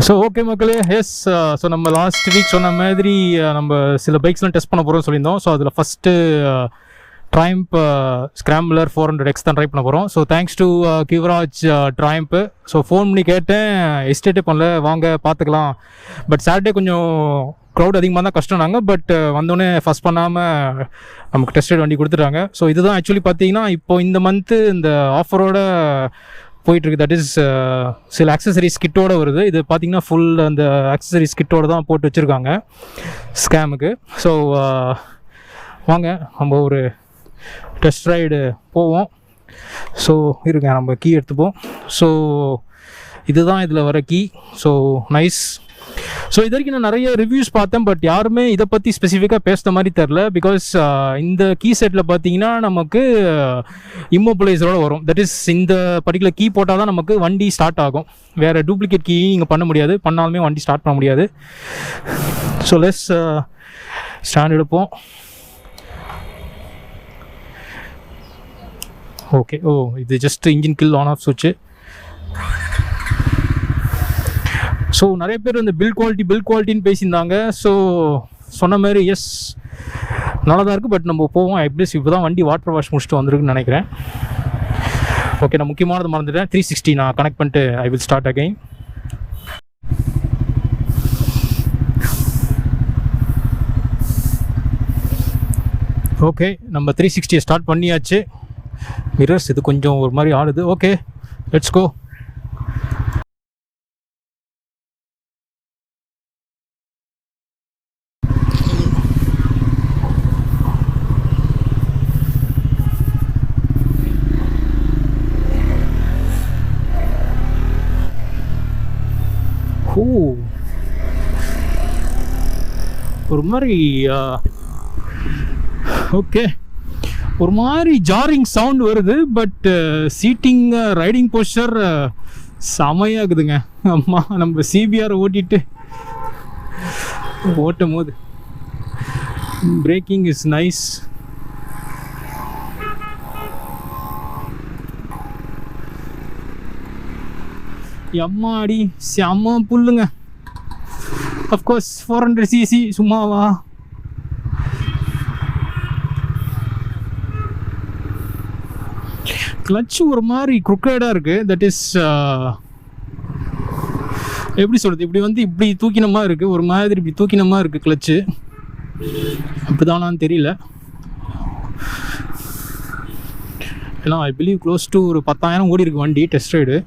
So okay மக்களே, S. So நம்ம last week சொன்ன மாதிரி நம்ம சில பைக்ஸ்லாம் டெஸ்ட் பண்ண போகிறோம்னு சொல்லியிருந்தோம். ஸோ அதில் ஃபஸ்ட்டு ட்ரைம்ப் ஸ்க்ராம்பிளர் 400X தான் ட்ரை பண்ண போகிறோம். So thanks to Kivraj Triumph. So phone பண்ணி கேட்டேன், எஸ்டேட்டே பண்ணல, வாங்க பார்த்துக்கலாம். பட் சாட்டர்டே கொஞ்சம் க்ரௌட் அதிகமாக தான் கஷ்டம்னாங்க. பட் வந்தோடனே ஃபஸ்ட் பண்ணாமல் நமக்கு டெஸ்ட் ரைட் வண்டி கொடுத்துட்டாங்க. ஸோ இதுதான் ஆக்சுவலி பார்த்தீங்கன்னா இப்போ இந்த மந்த்து இந்த ஆஃபரோட போயிட்டுருக்கு. தட் இஸ் சில ஆக்சசரிஸ் கிட்டோடு வருது. இது பார்த்திங்கன்னா ஃபுல் அந்த ஆக்சசரிஸ் கிட்டோடு தான் போட்டு வச்சுருக்காங்க ஸ்கேமுக்கு. ஸோ வாங்க நம்ம ஒரு டெஸ்ட் ரைடு போவோம். ஸோ இருங்க, நம்ம கீ எடுத்துப்போம். ஸோ இதுதான் இதில் வர கீ. So nice. ஸோ இது வரைக்கும் நான் நிறைய ரிவ்யூஸ் பார்த்தேன், பட் யாருமே இதை பற்றி ஸ்பெசிஃபிக்காக பேசுகிற மாதிரி தெரில. பிகாஸ் இந்த கீ செட்டில் பார்த்தீங்கன்னா நமக்கு இம்மோபிளைசரோட வரும். தட் இஸ் இந்த பர்டிகுலர் கீ போட்டால் தான் நமக்கு வண்டி ஸ்டார்ட் ஆகும். வேறு டூப்ளிகேட் கீ இங்கே பண்ண முடியாது, பண்ணாலுமே வண்டி ஸ்டார்ட் பண்ண முடியாது. ஸோ லெஸ் ஸ்டாண்ட் எடுப்போம். ஓகே. ஓ, இது just engine kill on off சுவிட்சு. ஸோ நிறைய பேர் இந்த பில்ட் குவாலிட்டின்னு பேசியிருந்தாங்க. ஸோ சொன்ன மாதிரி எஸ், நல்லா தான் இருக்குது. பட் நம்ம போவோம். எப்படிஸ் இப்போ தான் வண்டி வாட்டர் வாஷ் முடிச்சுட்டு வந்துருக்குன்னு நினைக்கிறேன். ஓகே, நான் முக்கியமானது மறந்துட்டேன். 360 நான் கனெக்ட் பண்ணிட்டு I will start again. Okay, நம்ம 360 ஸ்டார்ட் பண்ணியாச்சு. மிரர்ஸ் இது கொஞ்சம் ஒரு மாதிரி ஆடுது. Okay, let's go. ஒரு மாதிரி ஓகே, ஒரு மாதிரி ஜாரிங் சவுண்ட் வருது. பட் சீட்டிங் ரைடிங் போஸ்டர் செமையாகுதுங்க. அம்மா, நம்ம சிபிஆர் ஓட்டும் போது பிரேக்கிங் இஸ் நைஸ். எம்மாடி செம்ம புல்லுங்க. அஃப்கோர்ஸ் 400cc சும்மாவா. கிளட்ச் ஒரு மாதிரி குறுக்கேடாக இருக்குது. தட் இஸ் எப்படி சொல்கிறது, இப்படி தூக்கினமா இருக்குது. ஒரு மாதிரி இப்படி தூக்கினமா இருக்குது கிளச்சு. அப்படிதானான்னு தெரியல. ஏன்னா ஐ பிலீவ் க்ளோஸ் டு ஒரு 10,000 ஓடி இருக்கு வண்டி டெஸ்ட் ரைடு.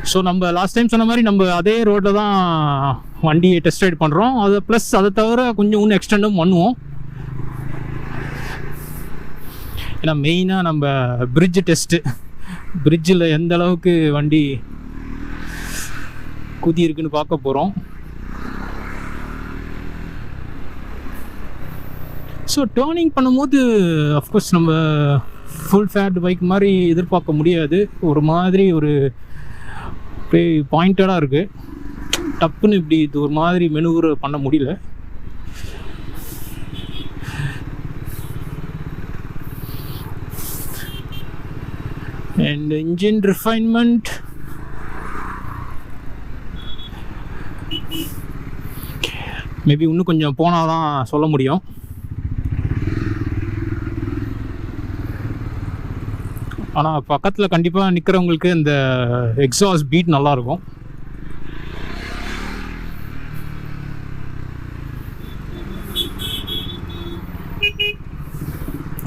ஸோ நம்ம லாஸ்ட் டைம் சொன்ன மாதிரி நம்ம அதே ரோட்டில் தான் வண்டியை டெஸ்ட் ரைட் பண்ணுறோம். அது ப்ளஸ் அதை தவிர கொஞ்சம் இன்னும் எக்ஸ்டெண்டும் பண்ணுவோம். ஏன்னா மெயினாக நம்ம பிரிட்ஜ் டெஸ்ட்டு, பிரிட்ஜில் எந்த அளவுக்கு வண்டி குதி இருக்குன்னு பார்க்க போகிறோம். ஸோ டேர்னிங் பண்ணும்போது அஃப்கோர்ஸ் நம்ம ஃபுல் ஃபேட் பைக் மாதிரி எதிர்பார்க்க முடியாது. ஒரு மாதிரி ஒரு பாயிண்டடாக இருக்குது. டப்புன்னு இப்படி இது ஒரு மாதிரி மெனுவர் பண்ண முடியல. அண்ட் இன்ஜின் ரிஃபைன்மெண்ட் மேபி இன்னும் கொஞ்சம் போனால் தான் சொல்ல முடியும். ஆனால் பக்கத்தில் கண்டிப்பாக நிற்கிறவங்களுக்கு இந்த எக்ஸாஸ்ட் பீட் நல்லாயிருக்கும்.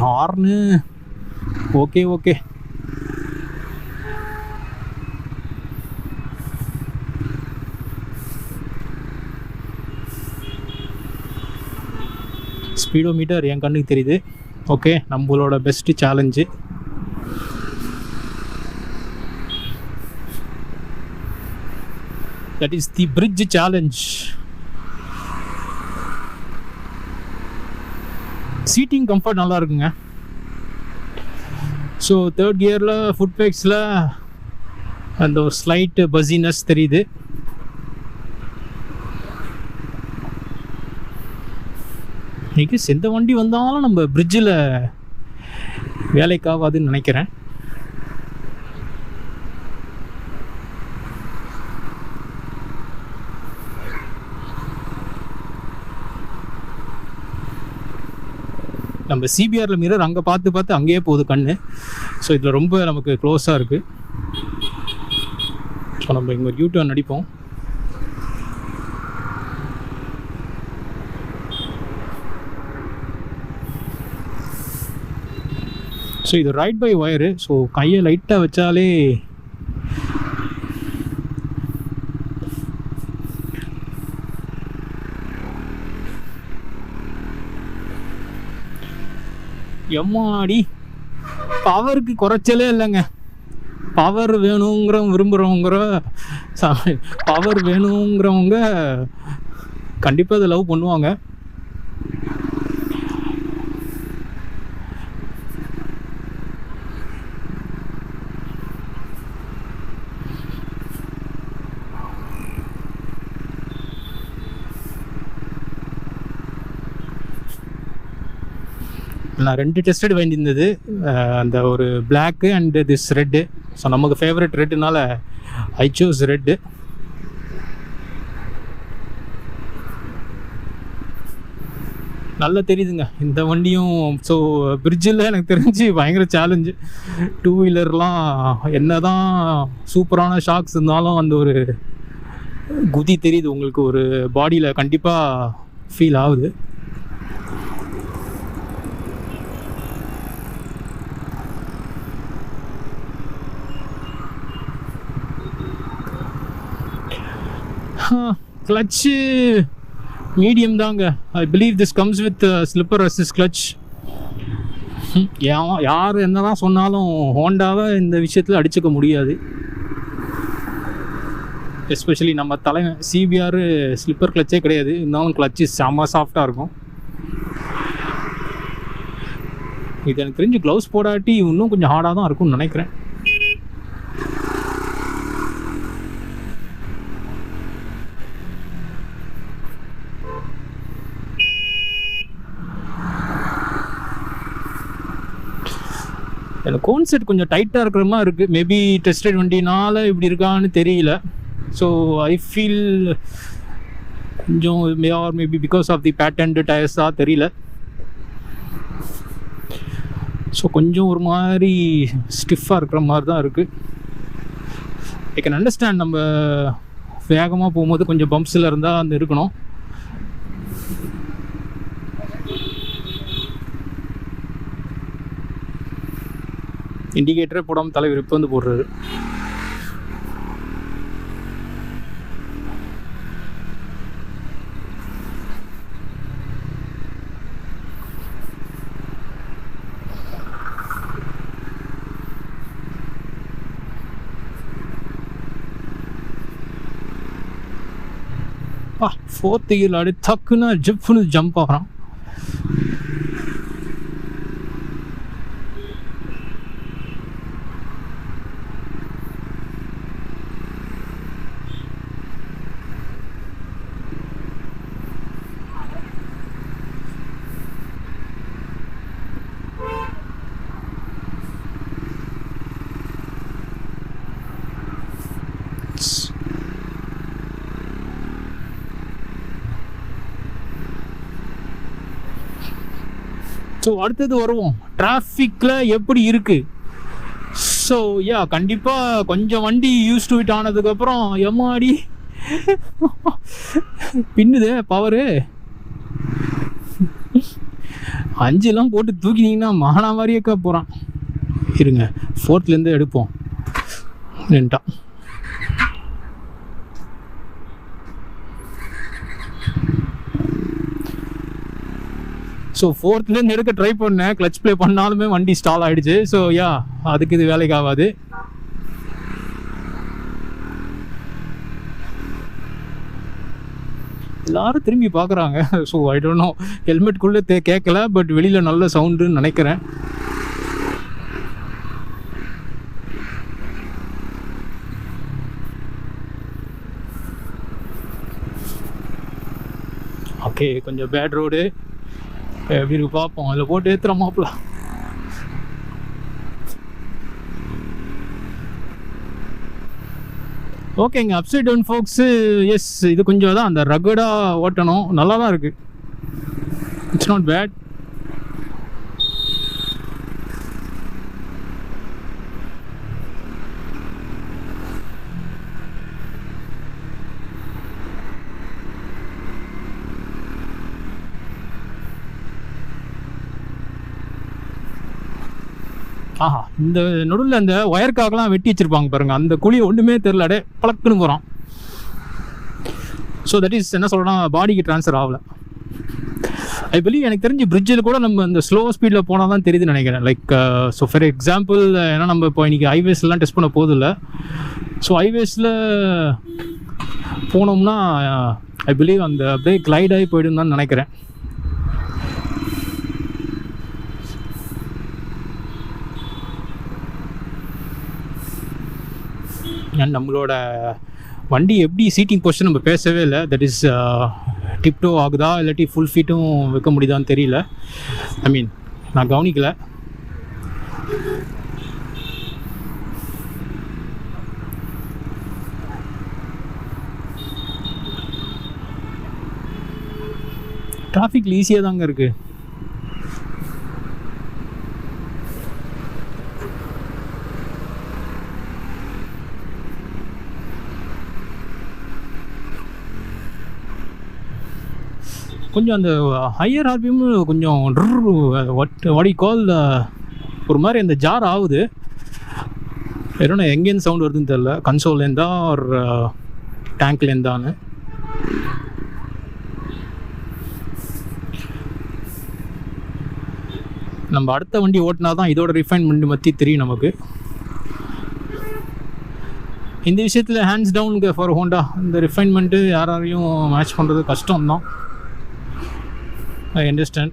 Horn okay okay. ஸ்பீடோமீட்டர் என் கண்ணுக்கு தெரியுது. ஓகே, நம்மளோட best challenge. That is the bridge challenge. Seating comfort நல்லா இருக்குங்க. ஸோ தேர்ட் கியரில் ஃபுட் பேக்ஸில் அந்த ஒரு ஸ்லைட் பஸினஸ் தெரியுது. இன்றைக்கி எந்த வண்டி வந்தாலும் நம்ம பிரிட்ஜில் வேலைக்காகாதுன்னு நினைக்கிறேன். நம்ம சிபிஆரில் மிரர் அங்கே பார்த்து பார்த்து அங்கேயே போகுது கண்ணு. ஸோ இதில் ரொம்ப நமக்கு க்ளோஸாக இருக்குது. ஸோ நம்ம இங்கே ஒரு யூடர்ன் அடிப்போம். ஸோ இது ரைட் பை ஒயரு. ஸோ கையை லைட்டாக வச்சாலே எம்மாடி பவருக்கு குறைச்சலே இல்லைங்க. பவர் விரும்புகிறவங்க பவர் வேணுங்கிறவங்க கண்டிப்பாக இதை லவ் பண்ணுவாங்க. நான் 2 டெஸ்டட் வேண்டியிருந்தது, அந்த ஒரு black and this red. So நமக்கு ஃபேவரட் ரெட்டுனால ஐ சூஸ் ரெட்டு. நல்லா தெரியுதுங்க இந்த வண்டியும். ஸோ பிரிட்ஜில் எனக்கு தெரிஞ்சு பயங்கர சேலஞ்சு. 2 வீலர்லாம் என்ன தான் சூப்பரான ஷாக்ஸ் இருந்தாலும் அந்த ஒரு குதி தெரியுது உங்களுக்கு, ஒரு பாடியில் கண்டிப்பாக ஃபீல் ஆகுது. கிளச்சு மீடியம் தாங்க. I believe this comes with slipper assist clutch. யார் என்ன தான் சொன்னாலும் ஹோண்டாவை இந்த விஷயத்தில் அடிச்சுக்க முடியாது. எஸ்பெஷலி நம்ம சிபிஆர் ஸ்லிப்பர் கிளச்சே கிடையாது, இருந்தாலும் கிளச்சு செம்ம சாஃப்டாக இருக்கும். இது எனக்கு தெரிஞ்சு க்ளவுஸ் போடாட்டி இன்னும் கொஞ்சம் ஹார்டாக தான் இருக்கும்னு நினைக்கிறேன். எனக்கு கோன்செட் கொஞ்சம் டைட்டாக இருக்கிற மாதிரி இருக்குது. மேபி டெஸ்டட் வண்டினால இப்படி இருக்கான்னு தெரியல. ஸோ ஐ ஃபீல் கொஞ்சம் மேபி பிகாஸ் ஆஃப் தி பேட்டன்டு டயர்ஸாக தெரியல. ஸோ கொஞ்சம் ஒரு மாதிரி ஸ்டிஃபாக இருக்கிற மாதிரி தான் இருக்குது. ஐ கேன் அண்டர்ஸ்டாண்ட், நம்ம வேகமாக போகும்போது கொஞ்சம் பம்ப்ஸில் இருந்தால் அந்த இருக்கணும். இண்டிகேட்டரே போடாமல் தலைவர் இப்போ வந்து போடுறாரு. ஃபோர்த் கியரில் அப்படி டக்குன்னு ஜிப்னு ஜம்ப் ஆகிறான். ஸோ அடுத்தது வருவோம், டிராஃபிக்கில் எப்படி இருக்குது. ஸோ கண்டிப்பாக கொஞ்சம் வண்டி யூஸ் டு இட் ஆனதுக்கப்புறம் எம்மாடி பின்னுதே பவரு. 5 போட்டு தூக்கினீங்கன்னா மானா மாதிரியே போகிறான். இருங்க, 4th எடுப்போம். நின்ட்டான். ஸோ 4th எடுக்க ட்ரை பண்ணேன், கிளச் ப்ளே பண்ணாலுமே வண்டி ஸ்டால் ஆகிடுச்சு. ஸோ அதுக்கு இது வேலைக்கு ஆகாது. எல்லாரும் திரும்பி பார்க்குறாங்க. ஸோ ஐ டோன்ட் நோ, ஹெல்மெட்குள்ளே கேட்கல, பட் வெளியில் நல்ல சவுண்டுன்னு நினைக்கிறேன். ஓகே, கொஞ்சம் பேட் ரோடு எப்படி இருக்கு பார்ப்போம். அதில் போட்டு ஏற்றுற மாப்பிள்ள. ஓகேங்க, அப்சைட் டவுன் ஃபோக்ஸு. எஸ், இது கொஞ்சம் தான் அந்த ரகடாக ஓட்டணும். நல்லா தான் இருக்குது, இட்ஸ் நாட் பேட். ஆஹா, இந்த நடுவில் அந்த ஒயர்க்காகலாம் வெட்டி வச்சிருப்பாங்க பாருங்க, அந்த குழி ஒன்றுமே தெரில, அடே பழக்குன்னு போகிறான். ஸோ தட் இஸ் என்ன சொல்கிறேன்னா, பாடிக்கு ட்ரான்ஸ்ஃபர் ஆகலை. ஐ பிலீவ் எனக்கு தெரிஞ்சு பிரிட்ஜில் கூட நம்ம இந்த ஸ்லோ ஸ்பீடில் போனால் தான் தெரியுதுன்னு நினைக்கிறேன். லைக் ஸோ ஃபார் எக்ஸாம்பிள், ஏன்னா நம்ம இப்போ இன்றைக்கி ஹைவேஸ்லாம் டெஸ்ட் பண்ண போதில்ல. ஸோ ஹைவேஸில் போனோம்னா ஐ பிலீவ் அந்த அப்படியே கிளைட் ஆகி போய்டும் தான் நினைக்கிறேன். அண்ட் நம்மளோட வண்டி எப்படி சீட்டிங் பொசிஷன் நம்ம பேசவே இல்லை. தட் இஸ் டிப்டோ ஆகுதா இல்லாட்டி ஃபுல் ஃபீட்டும் வைக்க முடியுதான்னு தெரியல. ஐ மீன் நான் கவனிக்கலை. டிராஃபிக்ல ஈஸியாக தாங்க இருக்குது. கொஞ்சம் அந்த ஹையர் ஆர்பிஎம் கொஞ்சம் வடி கால் ஒரு மாதிரி அந்த ஜார் ஆகுது. வேறு எங்கேருந்து சவுண்ட் வருதுன்னு தெரில, கன்சோல்லேருந்தா ஒரு டேங்க்லேருந்தான்னு. நம்ம அடுத்த வண்டி ஓட்டினா தான் இதோட ரிஃபைன்மெண்ட் பற்றி தெரியும் நமக்கு. இந்த விஷயத்தில் ஹேண்ட்ஸ் டவுன் ஃபார் ஹோண்டா. இந்த ரிஃபைன்மெண்ட்டு யாரையும் மேட்ச் பண்ணுறது கஷ்டம்தான். I understand.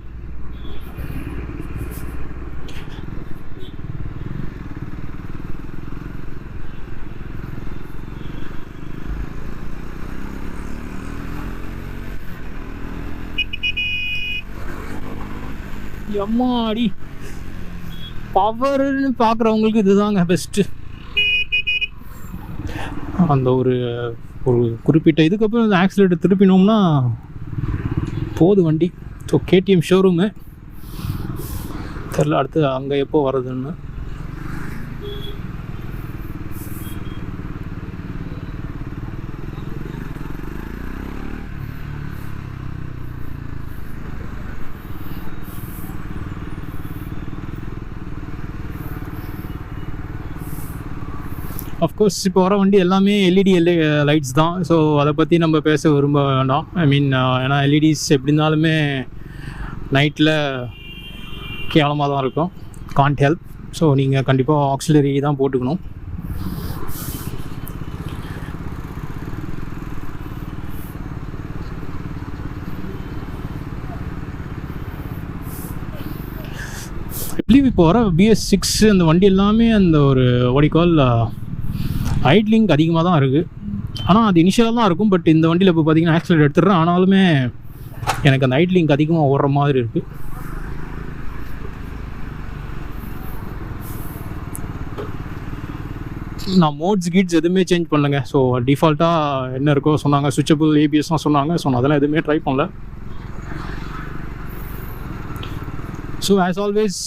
எம்மாடி பவர்னு பார்க்குறவங்களுக்கு இதுதாங்க பெஸ்ட்டு. அந்த ஒரு குறிப்பிட்ட இதுக்கப்புறம் அந்த ஆக்சிலேட்டர் திருப்பினோம்னா போது வண்டி. ஸோ கேடிஎம் ஷோரூமு தெரில அடுத்து அங்கே எப்போ வர்றதுன்னு. அஃப்கோர்ஸ் இப்போ வர வண்டி எல்லாமே எல்இடி லைட்ஸ் தான். ஸோ அதை பற்றி நம்ம பேச விரும்ப வேண்டாம். ஐ மீன் ஏன்னா எல்இடிஸ் எப்படி இருந்தாலுமே நைட்டில் கேவலமாக தான் இருக்கும். Can't help. ஸோ நீங்கள் கண்டிப்பாக ஆக்சிலரி தான் போட்டுக்கணும். பிலீவ் இப்போ வர BS6 அந்த வண்டி எல்லாமே அந்த ஒரு ஒடிகால் ஐட்லிங் அதிகமாக தான் இருக்குது. ஆனால் அது இனிஷியலாக தான் இருக்கும். பட் இந்த வண்டியில் இப்போ பார்த்தீங்கன்னா ஆக்சிலேட்டர் எடுத்துடுறேன், ஆனாலுமே எனக்கு அந்த ஐட்லிங் அதிகமாக ஓடுற மாதிரி இருக்குது. நான் மோட்ஸ் கீட்ஸ் எதுவுமே சேஞ்ச் பண்ணலைங்க. ஸோ டிஃபால்ட்டாக என்ன இருக்கோ சொன்னாங்க, சுவிட்சபிள் ABSலாம் சொன்னாங்க. ஸோ நான் அதெல்லாம் எதுவுமே ட்ரை பண்ணல. ஸோ ஆஸ் ஆல்வேஸ்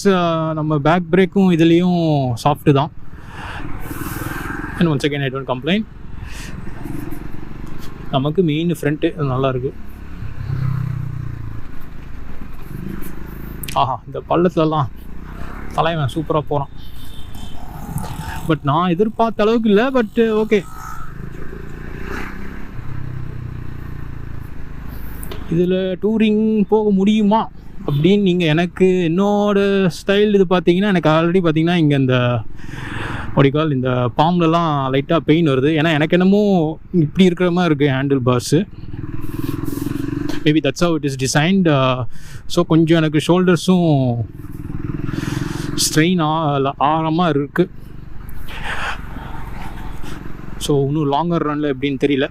நம்ம பேக் பிரேக்கும் இதுலேயும் சாஃப்ட்டு தான். And once again I don't complaint. நமக்கு மெயின் ஃப்ரண்ட்டு நல்லாயிருக்கு. ஆஹா, இந்த பள்ளத்துலலாம் தலைவன் சூப்பராக போகிறான். பட் நான் எதிர்பார்த்த அளவுக்கு இல்லை. பட் ஓகே, இதில் டூரிங் போக முடியுமா அப்படின்னு நீங்கள் எனக்கு என்னோடய ஸ்டைல் இது பார்த்தீங்கன்னா, எனக்கு ஆல்ரெடி பார்த்தீங்கன்னா இங்கே இந்த ஒடிகால் இந்த பாம்லலாம் லைட்டாக பெயின் வருது. ஏன்னா எனக்கு என்னமோ இப்படி இருக்கிற மாதிரி இருக்குது handle bars. Maybe that's how it is designed. So கொஞ்சம் எனக்கு ஷோல்டர்ஸும் ஸ்ட்ரெயின் ஆழமாக இருக்குது. ஸோ இன்னும் லாங்கர் ரனில் எப்படின்னு தெரியல.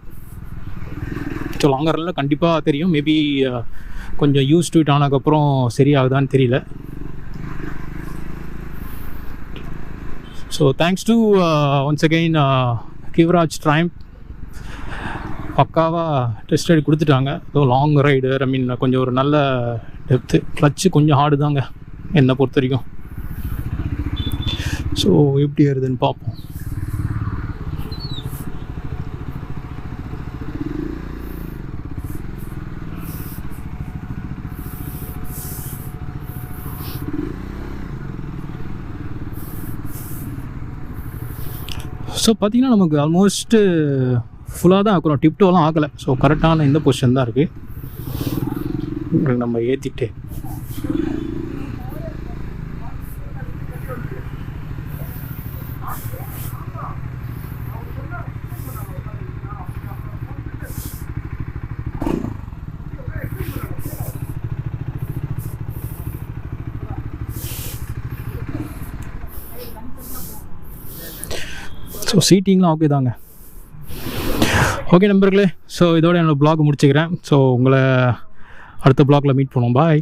ஸோ லாங்கர் ரனில் கண்டிப்பாக தெரியும். மேபி கொஞ்சம் யூஸ் டு இட் ஆனதுக்கப்புறம் சரியாகுதான்னு தெரியல. So thanks to once again Kivraj Triumph. பக்காவாக டெஸ்ட் ரைடு கொடுத்துட்டாங்க. So long ride, I mean கொஞ்சம் ஒரு நல்ல டெப்த்து. கிளச்சு கொஞ்சம் ஹார்டு தாங்க என்னை பொறுத்த வரைக்கும். ஸோ எப்படி வருதுன்னு பார்ப்போம். ஸோ பார்த்திங்கன்னா நமக்கு ஆல்மோஸ்ட்டு ஃபுல்லாக தான் ஆக்கணும், டிப்டோலாம் ஆக்கலை. ஸோ கரெக்டான இந்த பொசிஷன் தான் இருக்குது. நம்ம ஏற்றிட்டு ஸோ சீட்டிங்லாம் ஓகே தாங்க. ஓகே நண்பர்களே, ஸோ இதோட என்னோடய ப்ளாக் முடிச்சுக்கிறேன். ஸோ உங்களை அடுத்த ப்ளாகில் மீட் பண்ணுவோம். பாய்.